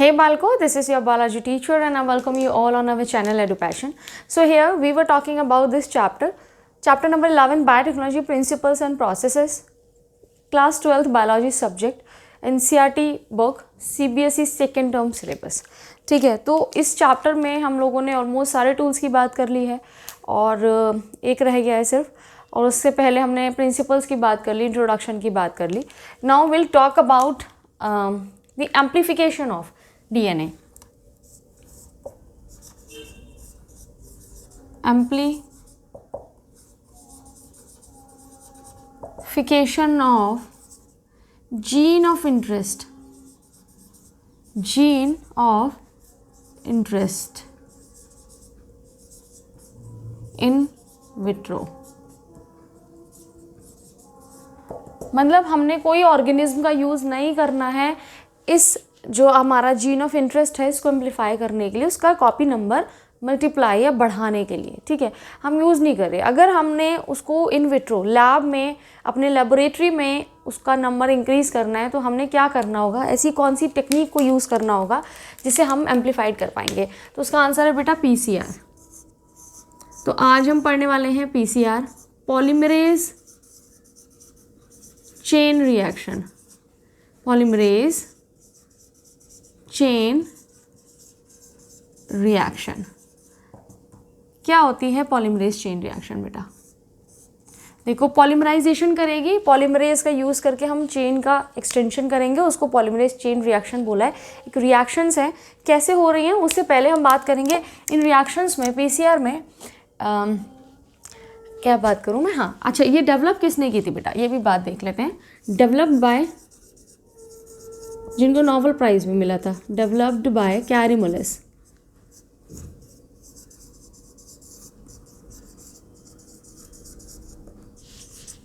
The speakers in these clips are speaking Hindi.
Hey Balko, this is your biology teacher and I welcome you all on our channel EduPassion. So here we were talking about this chapter number 11, Biotechnology Principles and Processes, class 12th biology subject, NCERT book, CBSE second term syllabus. ठीक है, तो इस चैप्टर में हम लोगों ने ऑलमोस्ट सारे टूल्स की बात कर ली है और एक रह गया है सिर्फ, और उससे पहले हमने प्रिंसिपल्स की बात कर ली, इंट्रोडक्शन की बात कर ली. Now will talk about the amplification of DNA. Amplification of gene of interest. Gene of interest in vitro. मतलब हमने कोई ऑर्गेनिज्म का यूज़ नहीं करना है इस जो हमारा जीन ऑफ इंटरेस्ट है इसको एम्प्लीफाई करने के लिए, उसका कॉपी नंबर मल्टीप्लाई या बढ़ाने के लिए. ठीक है, हम यूज़ नहीं कर रहे. अगर हमने उसको इन विट्रो लैब में अपने लेबोरेटरी में उसका नंबर इंक्रीज़ करना है तो हमने क्या करना होगा, ऐसी कौन सी टेक्निक को यूज़ करना होगा जिसे हम एम्प्लीफाइड कर पाएंगे. तो उसका आंसर है बेटा PCR. तो आज हम पढ़ने वाले हैं PCR, polymerase chain reaction. Polymerase chain reaction क्या होती है? पॉलीमरेज चेन रिएक्शन बेटा देखो, पॉलीमराइजेशन करेगी, पॉलीमरेज का यूज़ करके हम चेन का एक्सटेंशन करेंगे, उसको पॉलीमरेज चेन रिएक्शन बोला है. एक रिएक्शंस हैं, कैसे हो रही हैं उससे पहले हम बात करेंगे इन रिएक्शंस में. PCR में क्या बात करूँ मैं, हाँ अच्छा, ये डेवलप किसने की थी बेटा, ये भी बात देख लेते हैं. डेवलप्ड बाय, जिनको नोबेल प्राइज़ भी मिला था, डेवलप्ड बाय कैरी मुलिस.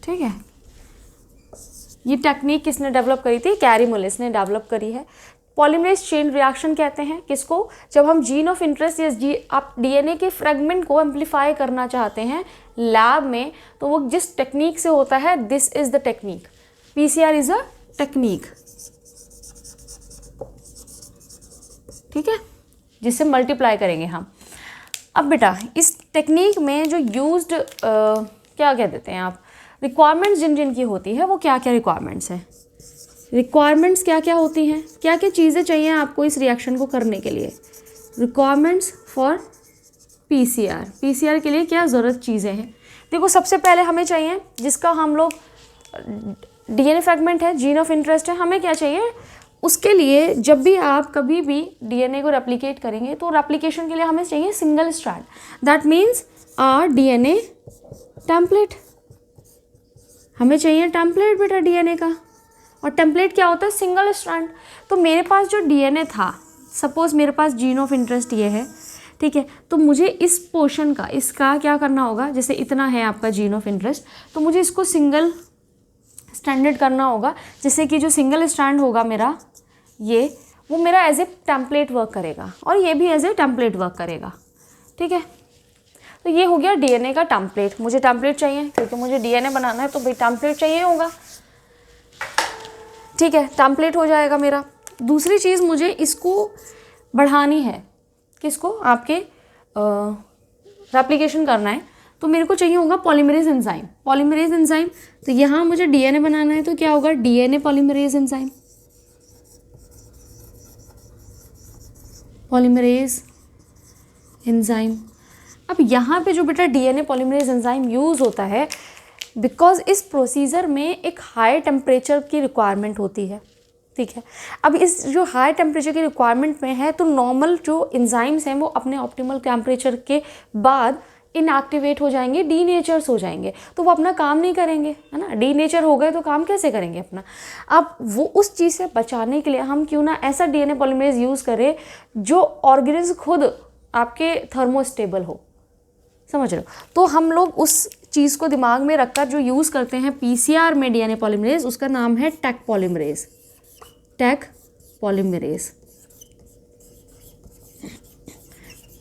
ठीक है, ये टेक्निक किसने डेवलप करी थी? कैरी मुलिस ने डेवलप करी है. पॉलीमरेज चेन रिएक्शन कहते हैं किसको? जब हम जीन ऑफ इंटरेस्ट या आप DNA के फ्रेगमेंट को एम्प्लीफाई करना चाहते हैं लैब में, तो वो जिस टेक्निक से होता है, this is the technique. PCR is a technique. ठीक है, जिससे मल्टीप्लाई करेंगे हम. अब बेटा इस टेक्निक में जो यूज्ड क्या कह देते हैं आप, रिक्वायरमेंट्स जिन जिन की होती है वो क्या क्या रिक्वायरमेंट्स हैं. रिक्वायरमेंट्स क्या क्या होती हैं, क्या क्या चीज़ें चाहिए आपको इस रिएक्शन को करने के लिए. रिक्वायरमेंट्स फॉर PCR के लिए क्या ज़रूरत चीज़ें हैं. देखो, सबसे पहले हमें चाहिए, जिसका हम लोग DNA फ्रेगमेंट है, जीन ऑफ इंटरेस्ट है, हमें क्या चाहिए उसके लिए. जब भी आप कभी भी DNA को रेप्लिकेट करेंगे तो रेप्लिकेशन के लिए हमें चाहिए single strand. That means our DNA template. हमें चाहिए टेम्पलेट बेटा DNA का, और टेम्पलेट क्या होता है? Single strand. तो मेरे पास जो DNA था, सपोज मेरे पास जीन ऑफ इंटरेस्ट ये है, ठीक है, तो मुझे इस पोर्शन का, इसका क्या करना होगा, जैसे इतना है आपका जीन ऑफ इंटरेस्ट, तो मुझे इसको सिंगल स्टैंडर्ड करना होगा, जिससे कि जो सिंगल स्ट्रैंड होगा मेरा, ये वो मेरा एज ए टेम्पलेट वर्क करेगा और ये भी एज ए टेम्पलेट वर्क करेगा. ठीक है, तो ये हो गया DNA का टेम्पलेट. मुझे टेम्पलेट चाहिए क्योंकि मुझे DNA बनाना है, तो भाई टेम्पलेट चाहिए होगा. ठीक है, टेम्पलेट हो जाएगा मेरा. दूसरी चीज़, मुझे इसको बढ़ानी है, किसको? आपके रेप्लिकेशन करना है, तो मेरे को चाहिए होगा पॉलीमरेज एंजाइम. पॉलीमरेज एंजाइम, तो यहाँ मुझे DNA बनाना है, तो क्या होगा? DNA polymerase enzyme. Polymerase enzyme. अब यहाँ पे जो बेटा DNA पॉलीमरेज एंजाइम यूज़ होता है, बिकॉज इस प्रोसीजर में एक हाई टेम्परेचर की रिक्वायरमेंट होती है. ठीक है, अब इस जो हाई टेम्परेचर की रिक्वायरमेंट में है, तो नॉर्मल जो एंजाइम्स हैं वो अपने ऑप्टिमल टेम्परेचर के बाद इनएक्टिवेट हो जाएंगे, डीनेचर्स हो जाएंगे, तो वो अपना काम नहीं करेंगे, है ना. डीनेचर हो गए तो काम कैसे करेंगे अपना. अब वो उस चीज़ से बचाने के लिए हम क्यों ना ऐसा DNA पॉलीमरेज यूज़ करें जो ऑर्गेनिज्म खुद आपके थर्मोस्टेबल हो. समझ रहे हो? तो हम लोग उस चीज़ को दिमाग में रखकर जो यूज़ करते हैं PCR में DNA पॉलीमरेज, उसका नाम है Taq polymerase. Taq polymerase.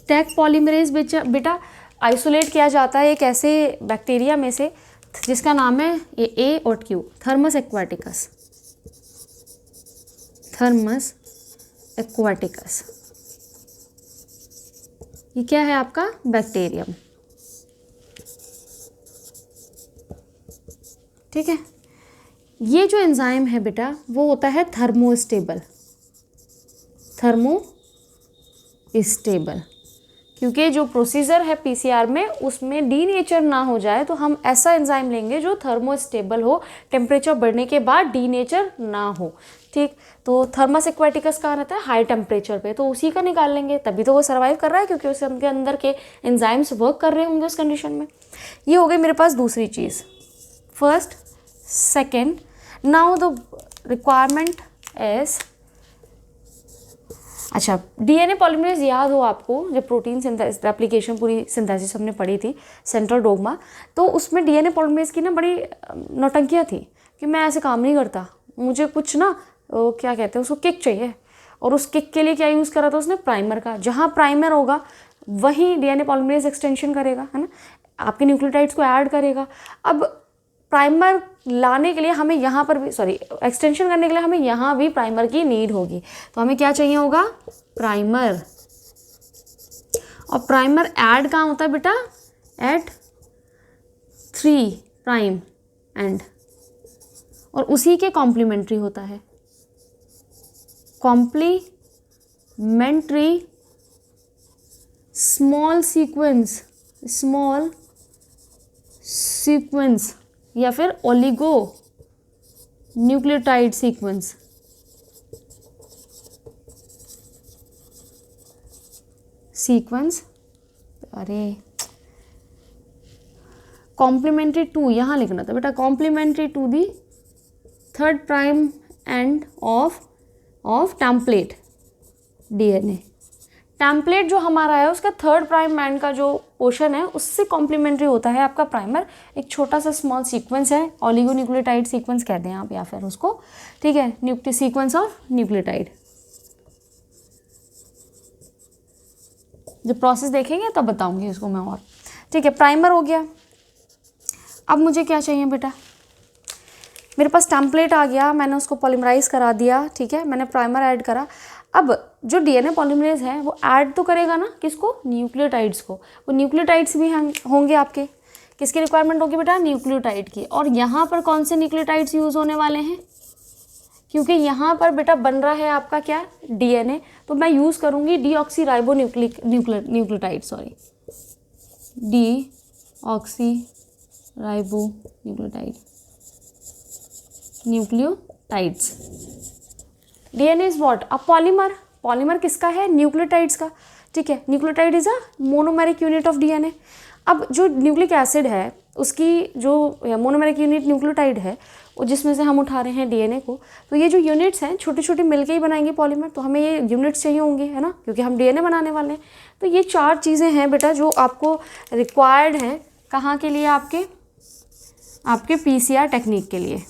Taq polymerase बेटा आइसोलेट किया जाता है एक ऐसे बैक्टीरिया में से जिसका नाम है ये A और Q, thermos aquaticus. Thermos aquaticus, ये क्या है आपका बैक्टीरियम। ठीक है, ये जो एंजाइम है बेटा वो होता है थर्मोस्टेबल, थर्मोस्टेबल, क्योंकि जो प्रोसीजर है पीसीआर में उसमें डीनेचर ना हो जाए तो हम ऐसा एंजाइम लेंगे जो थर्मोस्टेबल हो, टेम्परेचर बढ़ने के बाद डीनेचर ना हो। ठीक, तो थर्मस एक्वाटिकस कहाँ रहता है, हाई टेम्परेचर पे, तो उसी का निकाल लेंगे, तभी तो वो सर्वाइव कर रहा है क्योंकि उसके अंदर के एंजाइम्स वर्क कर रहे होंगे उस कंडीशन में। ये हो गई मेरे पास दूसरी चीज़, first. Second, now the requirement is, अच्छा डीएनए पॉलीमरेज याद हो आपको, जब प्रोटीन सिंथेसिस रेप्लिकेशन पूरी सिंथेसिस हमने पढ़ी थी सेंट्रल डोग्मा, तो उसमें डीएनए पॉलीमरेज की ना बड़ी नौटंकियाँ थी कि मैं ऐसे काम नहीं करता, मुझे कुछ ना क्या कहते हैं उसको, किक चाहिए, और उस किक के लिए क्या यूज़ करा था उसने, प्राइमर का। जहाँ प्राइमर होगा वहीं डीएनए पॉलीमरेज एक्सटेंशन करेगा, है ना, आपके न्यूक्लियोटाइड्स को ऐड करेगा। अब प्राइमर लाने के लिए हमें यहाँ पर भी, सॉरी एक्सटेंशन करने के लिए हमें यहाँ भी प्राइमर की नीड होगी, तो हमें क्या चाहिए होगा, प्राइमर। और प्राइमर ऐड कहाँ होता है बेटा, एट 3 प्राइम एंड, और उसी के कॉम्प्लीमेंट्री होता है, कॉम्प्लीमेंट्री स्मॉल सीक्वेंस या फिर ओलिगो न्यूक्लियोटाइड सीक्वेंस, अरे कॉम्प्लीमेंट्री टू यहाँ लिखना था बेटा, complementary to the 3rd prime end of template DNA. Template जो हमारा है उसका 3rd प्राइम एंड का जो पोर्शन है उससे कॉम्प्लीमेंट्री होता है आपका प्राइमर, एक छोटा सा स्मॉल सीक्वेंस है, ओलिगोन्यूक्लियोटाइड सीक्वेंस कहते हैं आप या फिर उसको, ठीक है, सीक्वेंस ऑफ न्यूक्लियोटाइड। जब प्रोसेस देखेंगे तब बताऊंगी उसको मैं और। ठीक है, प्राइमर हो गया। अब मुझे क्या चाहिए बेटा, मेरे पास टेम्पलेट आ गया, मैंने उसको पॉलीमराइज करा दिया, ठीक है, मैंने प्राइमर ऐड करा। अब जो डीएनए पॉलीमरेज है वो ऐड तो करेगा ना किसको, न्यूक्लियोटाइड्स को, वो न्यूक्लियोटाइड्स भी होंगे आपके, किसकी रिक्वायरमेंट होगी बेटा, न्यूक्लियोटाइड की। और यहाँ पर कौन से न्यूक्लियोटाइड्स यूज़ होने वाले हैं, क्योंकि यहाँ पर बेटा बन रहा है आपका क्या, डीएनए, तो मैं यूज़ करूँगी deoxyribo nucleotide, sorry deoxyribo nucleotides. DNA is what, a polymer. Polymer किसका है, न्यूक्लियोटाइड्स का। ठीक है, nucleotide is a monomeric unit of DNA. अब जो न्यूक्लिक एसिड है उसकी जो मोनोमेरिक यूनिट न्यूक्लियोटाइड है, वो जिसमें से हम उठा रहे हैं डीएनए को, तो ये जो यूनिट्स हैं छोटी छोटी मिलके ही बनाएंगे पॉलीमर, तो हमें ये यूनिट्स चाहिए होंगे, है ना, क्योंकि हम डीएनए बनाने वाले हैं। तो ये 4 चीज़ें हैं बेटा जो आपको रिक्वायर्ड हैं, कहाँ के लिए, आपके पीसीआर टेक्निक के लिए।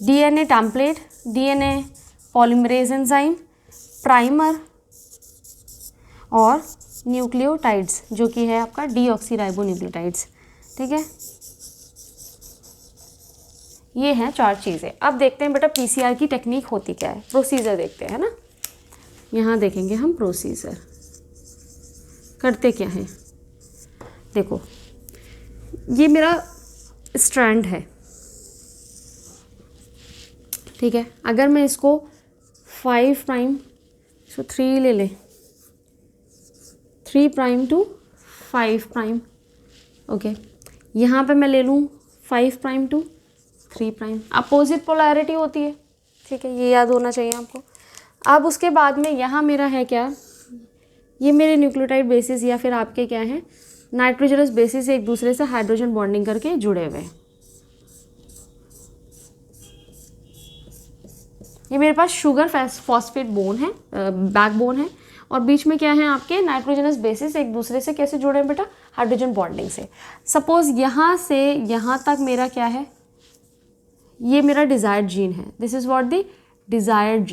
DNA template, DNA polymerase enzyme, primer और न्यूक्लियोटाइड्स जो कि है आपका डीऑक्सीराइबो न्यूक्लियोटाइड्स। ठीक है, ये हैं 4 चीज़ें। अब देखते हैं बेटा पीसीआर की टेक्निक होती क्या है, प्रोसीजर देखते हैं, है ना। यहाँ देखेंगे हम प्रोसीजर करते क्या है। देखो ये मेरा स्ट्रैंड है, ठीक है, अगर मैं इसको 5 प्राइम, इसको 3 ले लें, 3 प्राइम टू 5 प्राइम, ओके, यहाँ पे मैं ले लूँ 5 prime to 3 prime, opposite polarity होती है, ठीक है, ये याद होना चाहिए आपको। अब उसके बाद में यहाँ मेरा है क्या, ये मेरे न्यूक्लियोटाइड बेसिस या फिर आपके क्या है, नाइट्रोजनस बेसिस एक दूसरे से हाइड्रोजन बॉन्डिंग करके जुड़े हुए हैं। ये मेरे पास शुगर फॉस्फेट बोन है, बैकबोन है, और बीच में क्या है आपके नाइट्रोजनस बेसिस एक दूसरे से कैसे जुड़े हैं बेटा, हाइड्रोजन बॉन्डिंग से। सपोज यहाँ से यहाँ तक मेरा क्या है, ये मेरा डिजायर्ड जीन है, this is what the desired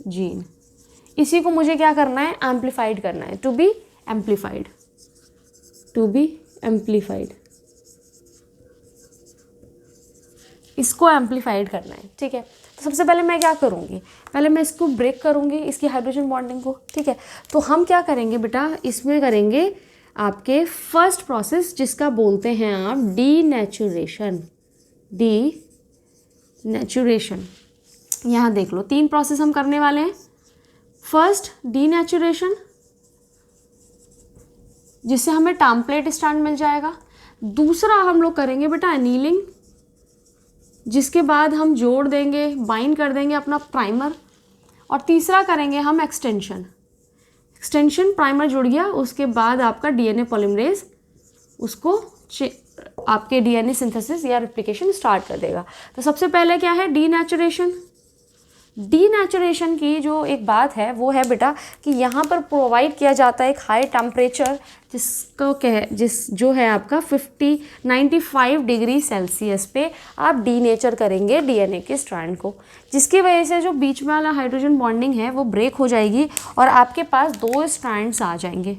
gene. इसी को मुझे क्या करना है, एम्प्लीफाइड करना है, टू बी एम्प्लीफाइड। इसको एम्पलीफाइड करना है, ठीक है। तो सबसे पहले मैं क्या करूँगी, पहले मैं इसको ब्रेक करूँगी, इसकी हाइड्रोजन बॉन्डिंग को, ठीक है। तो हम क्या करेंगे बेटा, इसमें करेंगे आपके फर्स्ट प्रोसेस जिसका बोलते हैं आप डीनेचुरेशन। डीनेचुरेशन, यहाँ देख लो 3 प्रोसेस हम करने वाले हैं। फर्स्ट डीनेचुरेशन, जिससे हमें टेम्पलेट स्टैंड मिल जाएगा। दूसरा हम लोग करेंगे बेटा एनीलिंग, जिसके बाद हम जोड़ देंगे, बाइंड कर देंगे अपना प्राइमर। और तीसरा करेंगे हम एक्सटेंशन। एक्सटेंशन, प्राइमर जुड़ गया, उसके बाद आपका डीएनए पॉलीमरेज उसको आपके डीएनए सिंथेसिस या रेप्लिकेशन स्टार्ट कर देगा। तो सबसे पहले क्या है, डीनेचुरेशन। डीनेचुरेशन की जो एक बात है वो है बेटा कि यहाँ पर प्रोवाइड किया जाता है एक हाई टेम्परेचर, जो है आपका 95 डिग्री सेल्सियस पे आप डीनेचर करेंगे डीएनए के स्ट्रैंड को, जिसकी वजह से जो बीच में वाला हाइड्रोजन बॉन्डिंग है वो ब्रेक हो जाएगी और आपके पास 2 स्ट्रैंड्स आ जाएंगे।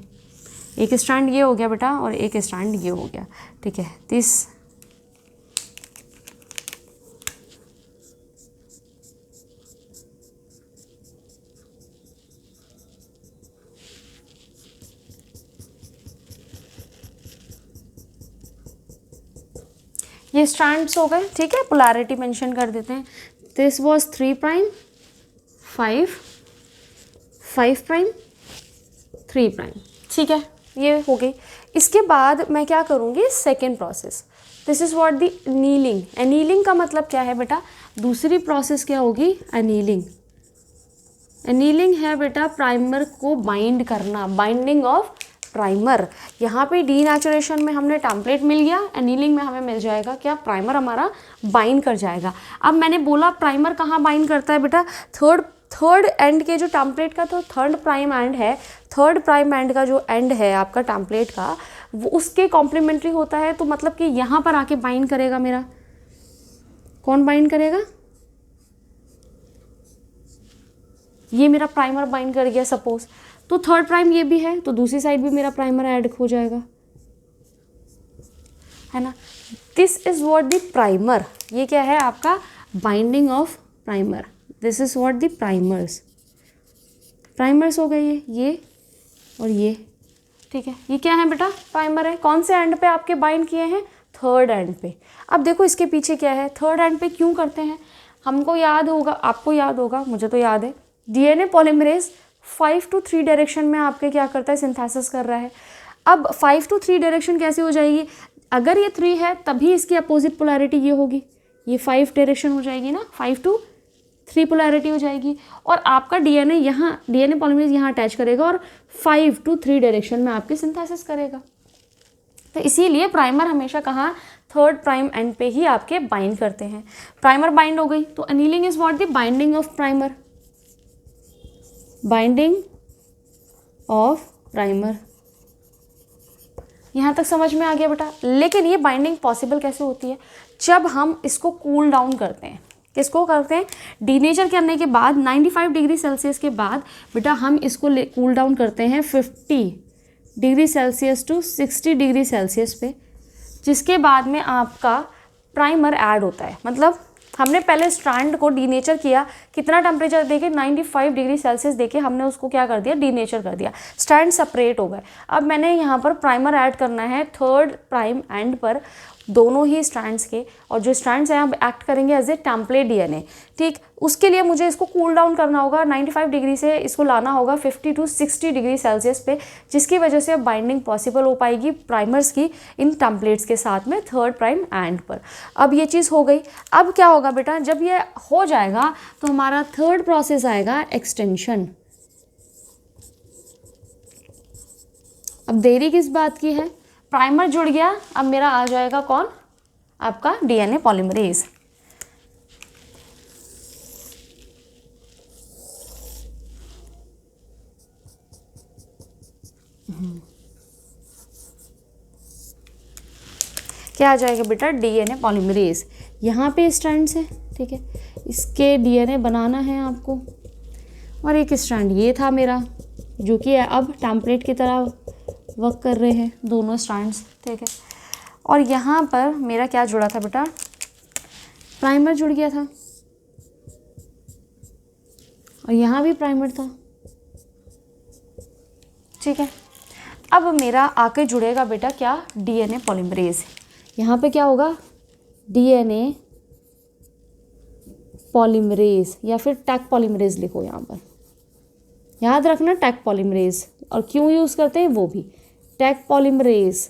एक स्ट्रैंड ये हो गया बेटा और एक स्ट्रैंड ये हो गया, ठीक है। ये स्ट्रैंड्स हो गए, ठीक है। पोलैरिटी मेंशन कर देते हैं। This was 3 prime 5 prime 3 prime, ठीक है, ये हो गई। इसके बाद मैं क्या करूँगी, second process, this is what the annealing. Annealing का मतलब क्या है बेटा, दूसरी प्रोसेस क्या होगी, एनीलिंग। एनीलिंग है बेटा प्राइमर को बाइंड करना, बाइंडिंग ऑफ प्राइमर। यहाँ पे डीनेचुरेशन में हमने टेम्पलेट मिल गया, एनीलिंग में हमें मिल जाएगा क्या, प्राइमर हमारा बाइंड कर जाएगा। अब मैंने बोला प्राइमर कहाँ बाइंड करता है बेटा, थर्ड एंड के जो टेम्पलेट का तो थर्ड प्राइम एंड है, थर्ड प्राइम एंड का जो एंड है आपका टेम्पलेट का वो उसके कॉम्प्लीमेंट्री होता है। तो मतलब कि यहाँ पर आके बाइंड करेगा मेरा, कौन बाइंड करेगा, ये मेरा प्राइमर बाइंड कर गया सपोज, तो थर्ड प्राइम ये भी है तो दूसरी साइड भी मेरा प्राइमर ऐड हो जाएगा, है ना। This is what the primer, ये क्या है आपका binding of primer. This is what the primers हो गए ये और ये, ठीक है। ये क्या है बेटा, प्राइमर है। कौन से एंड पे आपके बाइंड किए हैं, थर्ड एंड पे। अब देखो इसके पीछे क्या है, थर्ड एंड पे क्यों करते हैं, हमको याद होगा, आपको याद होगा, मुझे तो याद है, डीएनए पॉलीमरेज 5 to 3 डायरेक्शन में आपके क्या करता है, सिंथेसिस कर रहा है। अब 5 to 3 डायरेक्शन कैसे हो जाएगी, अगर ये 3 है तभी इसकी अपोजिट पोलैरिटी ये होगी, ये 5 डायरेक्शन हो जाएगी ना, 5 to 3 पोलैरिटी हो जाएगी। और आपका डीएनए यहाँ, डीएनए पॉलीमरेज यहाँ अटैच करेगा और 5 to 3 डायरेक्शन में आपके सिंथेसिस करेगा। तो इसीलिए प्राइमर हमेशा कहाँ, थर्ड प्राइम एंड पे ही आपके बाइंड करते हैं। प्राइमर बाइंड हो गई तो annealing is what, the binding of primer, binding of primer. यहाँ तक समझ में आ गया बेटा। लेकिन ये बाइंडिंग पॉसिबल कैसे होती है, जब हम इसको कूल डाउन करते हैं। किसको करते हैं, डीनेचर करने के बाद 95 डिग्री सेल्सियस के बाद बेटा हम इसको कूल डाउन करते हैं 50 degree Celsius to 60 degree Celsius पे, जिसके बाद में आपका प्राइमर ऐड होता है। मतलब हमने पहले स्ट्रैंड को डीनेचर किया, कितना टेम्परेचर देके 95 डिग्री सेल्सियस देके हमने उसको क्या कर दिया, डीनेचर कर दिया, स्ट्रैंड सेपरेट हो गए। अब मैंने यहाँ पर प्राइमर ऐड करना है थर्ड प्राइम एंड पर, दोनों ही स्ट्रैंड्स के, और जो स्ट्रैंड्स हैं अब एक्ट करेंगे एज ए टेम्पलेट डीएनए, ठीक। उसके लिए मुझे इसको कूल डाउन करना होगा, 95 डिग्री से इसको लाना होगा 50 to 60 डिग्री सेल्सियस पे, जिसकी वजह से बाइंडिंग पॉसिबल हो पाएगी प्राइमर्स की इन टेम्पलेट्स के साथ में थर्ड प्राइम एंड पर। अब ये चीज़ हो गई। अब क्या होगा बेटा, जब ये हो जाएगा तो हमारा थर्ड प्रोसेस आएगा एक्सटेंशन। अब देरी किस बात की है, प्राइमर जुड़ गया, अब मेरा आ जाएगा कौन, आपका डीएनए पॉलीमरेज। क्या आ जाएगा बेटा, डीएनए पॉलीमरेज। यहाँ पे स्ट्रैंड्स हैं, ठीक है, इसके डीएनए बनाना है आपको। और एक स्ट्रैंड ये था मेरा, जो कि अब टेम्पलेट की तरह वर्क कर रहे हैं दोनों स्ट्रैंड्स, ठीक है। और यहाँ पर मेरा क्या जुड़ा था बेटा, प्राइमर जुड़ गया था और यहाँ भी प्राइमर था, ठीक है। अब मेरा आके जुड़ेगा बेटा क्या, डीएनए पॉलीमरेज। यहाँ पे क्या होगा, डीएनए पॉलीमरेज या फिर टैग पॉलीमरेज लिखो यहाँ पर, याद रखना टैग पॉलीमरेज। और क्यों यूज़ करते हैं वो भी, टैग पॉलीमरेज।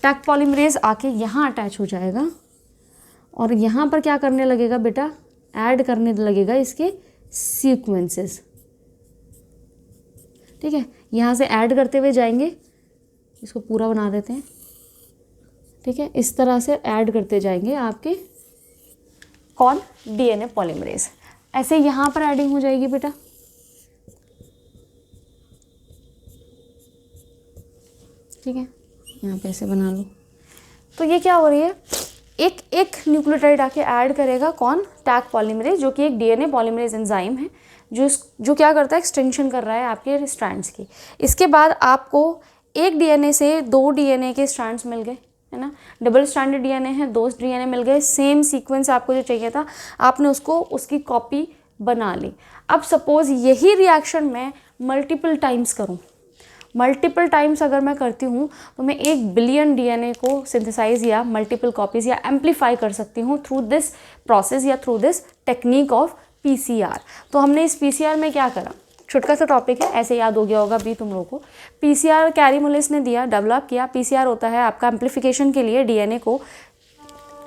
टैग पॉलीमरेज आके यहाँ अटैच हो जाएगा और यहाँ पर क्या करने लगेगा बेटा, ऐड करने लगेगा इसके सीक्वेंसेस, ठीक है। यहाँ से ऐड करते हुए जाएंगे, इसको पूरा बना देते हैं, ठीक है। इस तरह से ऐड करते जाएंगे आपके कौन, डीएनए पॉलीमरेज। ऐसे यहाँ पर ऐडिंग हो जाएगी बेटा, ठीक है। यहाँ पे ऐसे बना लो। तो ये क्या हो रही है, एक एक न्यूक्लियोटाइड आके ऐड करेगा कौन, टैग पॉलीमरेज, जो कि एक डीएनए पॉलीमरेज एंजाइम है जो क्या करता है, एक्सटेंशन कर रहा है आपके स्ट्रैंड्स की। इसके बाद आपको एक डीएनए से 2 डीएनए के स्ट्रैंड्स मिल गए, है ना। डबल स्ट्रैंडेड डीएनए है, 2 डीएनए मिल गए, सेम सीक्वेंस आपको जो चाहिए था, आपने उसकी कॉपी बना ली। अब सपोज यही रिएक्शन मैं मल्टीपल टाइम्स करूँ, मल्टीपल टाइम्स अगर मैं करती हूँ तो मैं 1 बिलियन डीएनए को सिंथेसाइज या मल्टीपल कॉपीज़ या एम्पलीफाई कर सकती हूँ थ्रू दिस प्रोसेस या through this technique of PCR. तो हमने इस पीसीआर में क्या करा, छोटा सा टॉपिक है, ऐसे याद हो गया होगा अभी तुम लोगों को। पीसीआर कैरी मुलिस ने दिया, डेवलप किया। पीसीआर होता है आपका एम्पलीफिकेशन के लिए डीएनए को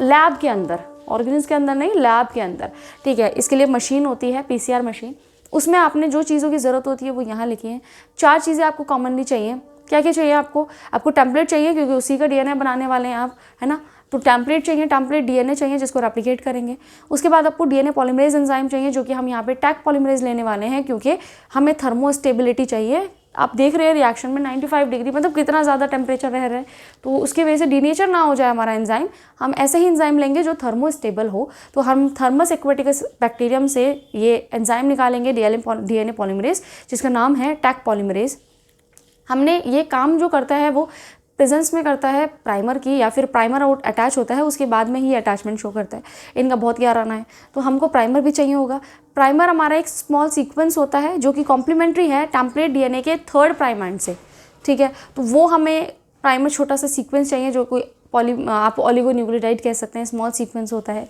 लैब के अंदर, ऑर्गेनिज्म के अंदर नहीं, लैब के अंदर, ठीक है। इसके लिए मशीन होती है पीसीआर मशीन, उसमें आपने जो चीज़ों की ज़रूरत होती है वो यहाँ लिखी है। 4 चीज़ें आपको कॉमनली चाहिए। क्या क्या चाहिए आपको टेम्पलेट चाहिए, क्योंकि उसी का डीएनए बनाने वाले हैं आप, है ना। तो टेम्पलेट चाहिए, टेम्पलेट डीएनए चाहिए जिसको रेप्लिकेट करेंगे। उसके बाद आपको डीएनए पॉलीमरेज एंजाइम चाहिए, जो कि हम यहाँ पे टैग पॉलीमरेज लेने वाले हैं, क्योंकि हमें थर्मोस्टेबिलिटी चाहिए। आप देख रहे हैं रिएक्शन में 95 डिग्री, मतलब कितना ज़्यादा टेम्परेचर रह रहा है, तो उसकी वजह से डीनेचर ना हो जाए हमारा एंजाइम। हम ऐसे ही एंजाइम लेंगे जो थर्मोस्टेबल हो। तो हम थर्मस एक्वेटिकस बैक्टीरियम से ये एंजाइम निकालेंगे, डीएनए पॉलीमरेज, जिसका नाम है टैग पॉलीमरेज। हमने ये काम जो करता है वो प्रेजेंस में करता है प्राइमर की, या फिर प्राइमर आउट अटैच होता है उसके बाद में ही अटैचमेंट शो करता है। इनका बहुत याराना है, तो हमको प्राइमर भी चाहिए होगा। प्राइमर हमारा एक स्मॉल सीक्वेंस होता है जो कि कॉम्प्लीमेंट्री है टेम्पलेट डीएनए के 3rd प्राइम एंड से, ठीक है। तो वो हमें प्राइमर छोटा सा सीक्वेंस चाहिए, जो कोई आप ओलिगोन्यूक्लियोटाइड कह सकते हैं, स्मॉल सीक्वेंस होता है।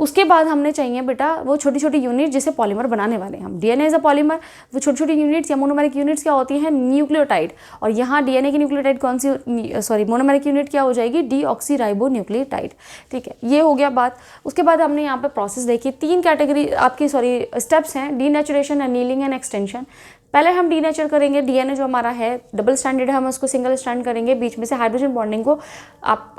उसके बाद हमने चाहिए बेटा वो छोटी छोटी यूनिट जिसे पॉलीमर बनाने वाले हैं हम। डीएनए इज अ पॉलीमर, वो छोटी छोटी यूनिट्स या मोनोमेरिक यूनिट्स क्या होती हैं, न्यूक्लियोटाइड। और यहाँ डीएनए की न्यूक्लियोटाइड कौन सी, मोनोमेरिक यूनिट क्या हो जाएगी, डीऑक्सीराइबोन्यूक्लियोटाइड, ठीक है। ये हो गया बात। उसके बाद हमने यहाँ पे प्रोसेस देखी, 3 कैटेगरी आपकी स्टेप्स हैं, डीनेचुरेशन, एनीलिंग एंड एक्सटेंशन। पहले हम डीनेचर करेंगे डीएनए जो हमारा है, डबल स्टैंडर्ड है, हम उसको सिंगल स्टैंड करेंगे, बीच में से हाइड्रोजन बॉन्डिंग को आप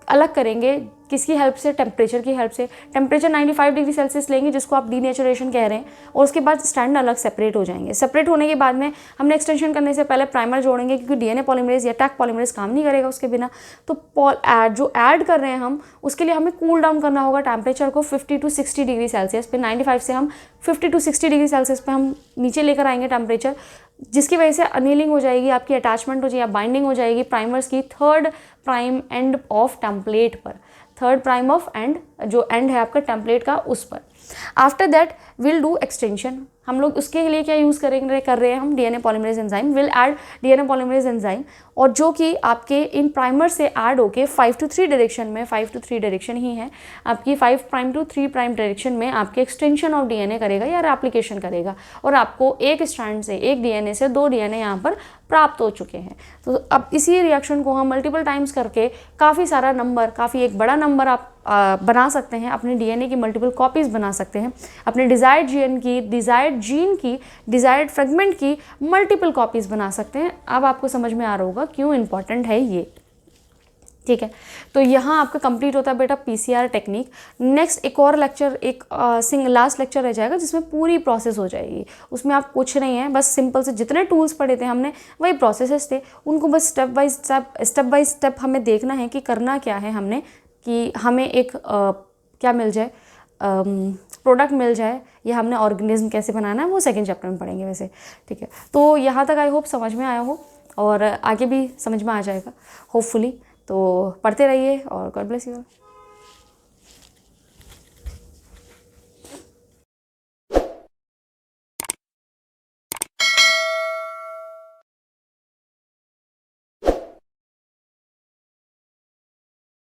अलग करेंगे। किसकी हेल्प से, टेम्परेचर की हेल्प से। टेम्परेचर 95 डिग्री सेल्सियस लेंगे, जिसको आप डीनेचुरेशन कह रहे हैं, और उसके बाद स्टैंड अलग सेपरेट हो जाएंगे। सेपरेट होने के बाद में हमने एक्सटेंशन करने से पहले प्राइमर जोड़ेंगे, क्योंकि डीएनए पॉलीमरेज या टैग पॉलीमरेज काम नहीं करेगा उसके बिना। तो जो ऐड कर रहे हैं हम, उसके लिए हमें कूल डाउन करना होगा टेम्परेचर को 50 to 60 डिग्री सेल्सियस पे। 95 से हम 50 to 60 डिग्री सेल्सियस पे हम नीचे लेकर आएंगे टेम्परेचर, जिसकी वजह से अनीलिंग हो जाएगी, आपकी अटैचमेंट हो जाएगी, बाइंडिंग हो जाएगी प्राइमर्स की 3rd prime end of template पर, 3rd प्राइम ऑफ एंड, जो एंड है आपका टेम्पलेट का, उस पर। After that will do extension. हम लोग उसके लिए क्या यूज़ कर रहे हैं हम, DNA polymerase enzyme. Will add DNA polymerase enzyme, और जो कि आपके इन प्राइमर से ऐड होके 5 to 3 डायरेक्शन में, 5 to 3 डायरेक्शन ही है आपकी, 5 प्राइम to 3 प्राइम डायरेक्शन में आपके एक्सटेंशन ऑफ डीएनए करेगा या एप्लीकेशन करेगा, और आपको एक स्ट्रैंड से, एक डीएनए से 2 डीएनए यहाँ पर प्राप्त हो चुके हैं। तो अब इसी रिएक्शन को हम मल्टीपल टाइम्स करके काफ़ी सारा नंबर, काफ़ी एक बड़ा नंबर आप बना सकते हैं, अपने डीएनए की मल्टीपल कॉपीज़ बना सकते हैं, अपने डिज़ायर्ड जीन की डिज़ायर्ड फ्रेगमेंट की मल्टीपल कॉपीज़ बना सकते हैं। अब आपको समझ में आ रहा होगा क्यों इम्पॉर्टेंट है ये, ठीक है। तो यहाँ आपका कंप्लीट होता है बेटा पीसीआर टेक्निक। नेक्स्ट एक और लेक्चर, एक लास्ट लेक्चर रह जाएगा, जिसमें पूरी प्रोसेस हो जाएगी। उसमें आप कुछ नहीं है, बस सिंपल से जितने टूल्स पढ़े थे हमने, वही प्रोसेसेस थे, उनको बस स्टेप बाय स्टेप हमें देखना है कि करना क्या है हमने, कि हमें एक क्या मिल जाए, प्रोडक्ट मिल जाए, या हमने ऑर्गेनिज्म कैसे बनाना है वो 2nd चैप्टर में पढ़ेंगे वैसे, ठीक है। तो यहाँ तक आई होप समझ में आया हो, और आगे भी समझ में आ जाएगा होपफुली। तो पढ़ते रहिए, और गॉड ब्लेस यू।